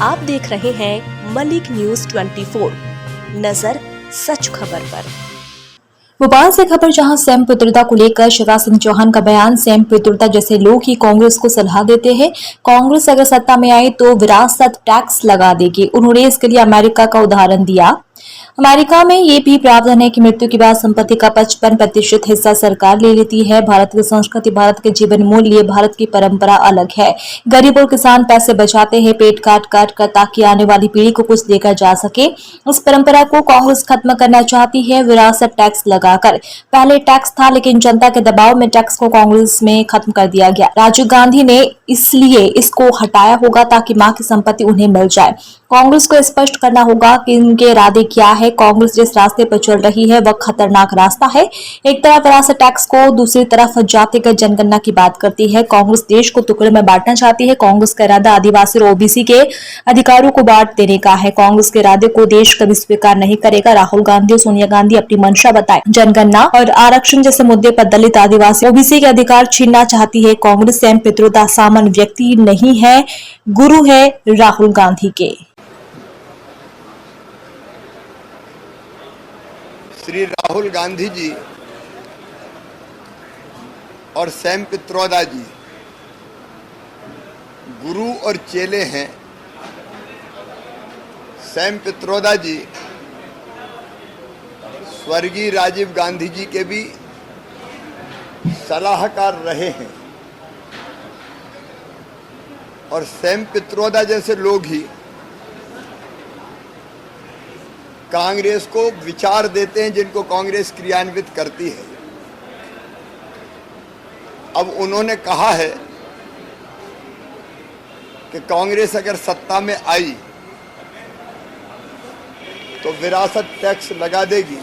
आप देख रहे हैं मलिक न्यूज 24। नजर सच खबर पर। भोपाल से खबर, जहां सेम पितृता को लेकर शिवराज सिंह चौहान का बयान। सेम पितृता जैसे लोग ही कांग्रेस को सलाह देते हैं। कांग्रेस अगर सत्ता में आई तो विरासत टैक्स लगा देगी। उन्होंने इसके लिए अमेरिका का उदाहरण दिया। अमेरिका में ये भी प्रावधान है कि मृत्यु के बाद संपत्ति का 55% हिस्सा सरकार ले लेती है। भारत की संस्कृति, भारत के जीवन मूल्य, भारत की परंपरा अलग है। गरीब और किसान पैसे बचाते हैं पेट काट काट कर, ताकि आने वाली पीढ़ी को कुछ देकर जा सके। इस परंपरा को कांग्रेस खत्म करना चाहती है विरासत टैक्स लगाकर। पहले टैक्स था, लेकिन जनता के दबाव में टैक्स को कांग्रेस में खत्म कर दिया गया। राजीव गांधी ने इसलिए इसको हटाया होगा ताकि मां की संपत्ति उन्हें मिल जाए। कांग्रेस को स्पष्ट करना होगा कि इनके इरादे क्या है। कांग्रेस जिस रास्ते पर चल रही है वह खतरनाक रास्ता है। एक तरफ विरासत टैक्स को, दूसरी तरफ जातिगत जनगणना की बात करती है। कांग्रेस देश को टुकड़े में बांटना चाहती है। कांग्रेस का इरादा आदिवासी और ओबीसी के अधिकारों को बांट देने का है। कांग्रेस के इरादे को देश कभी स्वीकार नहीं करेगा। राहुल गांधी और सोनिया गांधी अपनी मंशा बताए जनगणना और आरक्षण जैसे मुद्दे पर दलित, आदिवासी, ओबीसी के अधिकार छीनना चाहती है। कांग्रेस सेम पितृता सामान्य व्यक्ति नहीं है, गुरु है राहुल गांधी के। श्री राहुल गांधी जी और सैम पित्रोदा जी गुरु और चेले हैं। सैम पित्रोदा जी स्वर्गीय राजीव गांधी जी के भी सलाहकार रहे हैं और सैम पित्रोदा जैसे लोग ही कांग्रेस को विचार देते हैं जिनको कांग्रेस क्रियान्वित करती है। अब उन्होंने कहा है कि कांग्रेस अगर सत्ता में आई तो विरासत टैक्स लगा देगी।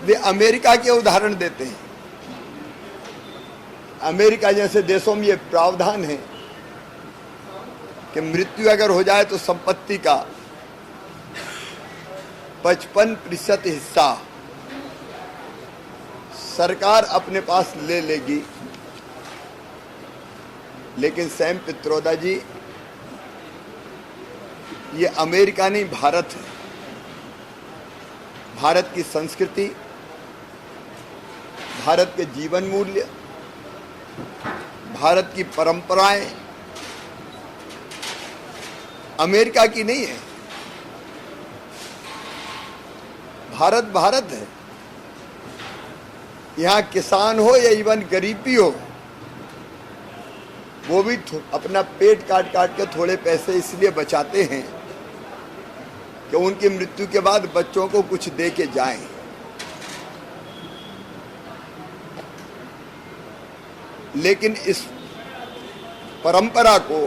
वे अमेरिका के उदाहरण देते हैं। अमेरिका जैसे देशों में यह प्रावधान है कि मृत्यु अगर हो जाए तो संपत्ति का 55% हिस्सा सरकार अपने पास ले लेगी। लेकिन सैम पित्रोदा जी, ये अमेरिका नहीं, भारत है। भारत की संस्कृति, भारत के जीवन मूल्य, भारत की परंपराएं अमेरिका की नहीं है। भारत भारत है। यहाँ किसान हो या इवन गरीबी हो, वो भी अपना पेट काट काट के थोड़े पैसे इसलिए बचाते हैं कि उनकी मृत्यु के बाद बच्चों को कुछ दे के जाएं। लेकिन इस परंपरा को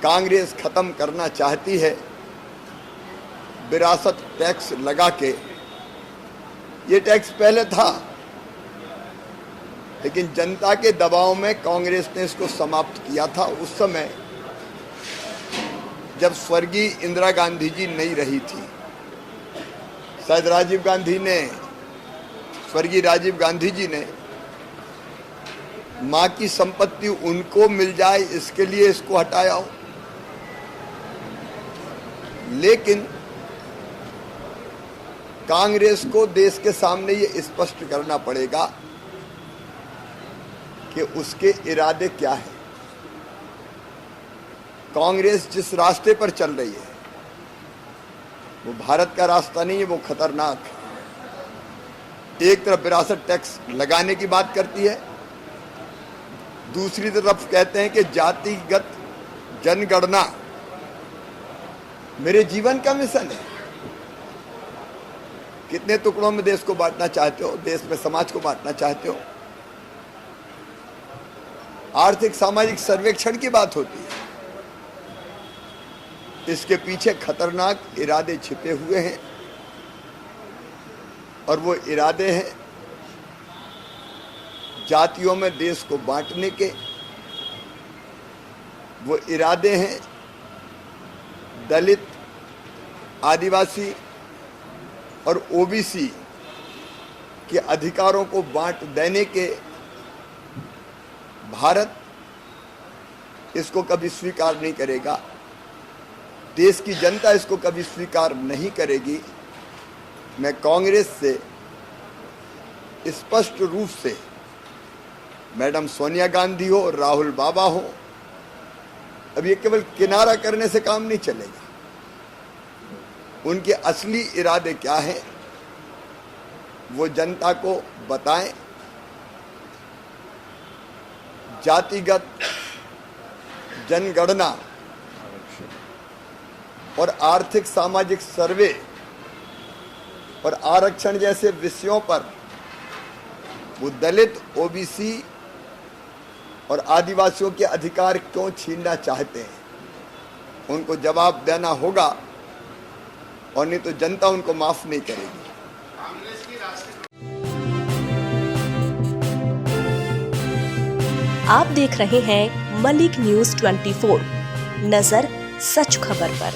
कांग्रेस खत्म करना चाहती है विरासत टैक्स लगा के। ये टैक्स पहले था, लेकिन जनता के दबाव में कांग्रेस ने इसको समाप्त किया था। उस समय जब स्वर्गीय इंदिरा गांधी जी नहीं रही थी, शायद स्वर्गीय राजीव गांधी जी ने मां की संपत्ति उनको मिल जाए इसके लिए इसको हटाया हो। लेकिन कांग्रेस को देश के सामने ये स्पष्ट करना पड़ेगा कि उसके इरादे क्या हैं। कांग्रेस जिस रास्ते पर चल रही है वो भारत का रास्ता नहीं है, वो खतरनाक है। एक तरफ विरासत टैक्स लगाने की बात करती है, दूसरी तरफ कहते हैं कि जातिगत जनगणना मेरे जीवन का मिशन है। कितने टुकड़ों में देश को बांटना चाहते हो, देश में समाज को बांटना चाहते हो। आर्थिक सामाजिक सर्वेक्षण की बात होती है। इसके पीछे खतरनाक इरादे छिपे हुए हैं और वो इरादे हैं जातियों में देश को बांटने के। वो इरादे हैं दलित, आदिवासी और ओबीसी के अधिकारों को बांट देने के। भारत इसको कभी स्वीकार नहीं करेगा, देश की जनता इसको कभी स्वीकार नहीं करेगी। मैं कांग्रेस से स्पष्ट रूप से, मैडम सोनिया गांधी हो, राहुल बाबा हो, अब ये केवल किनारा करने से काम नहीं चलेगा। उनके असली इरादे क्या हैं वो जनता को बताएं। जातिगत जनगणना और आर्थिक सामाजिक सर्वे और आरक्षण जैसे विषयों पर वो दलित, ओबीसी और आदिवासियों के अधिकार क्यों छीनना चाहते हैं, उनको जवाब देना होगा, और नहीं तो जनता उनको माफ नहीं करेगी। आप देख रहे हैं मलिक न्यूज 24, नजर सच खबर पर।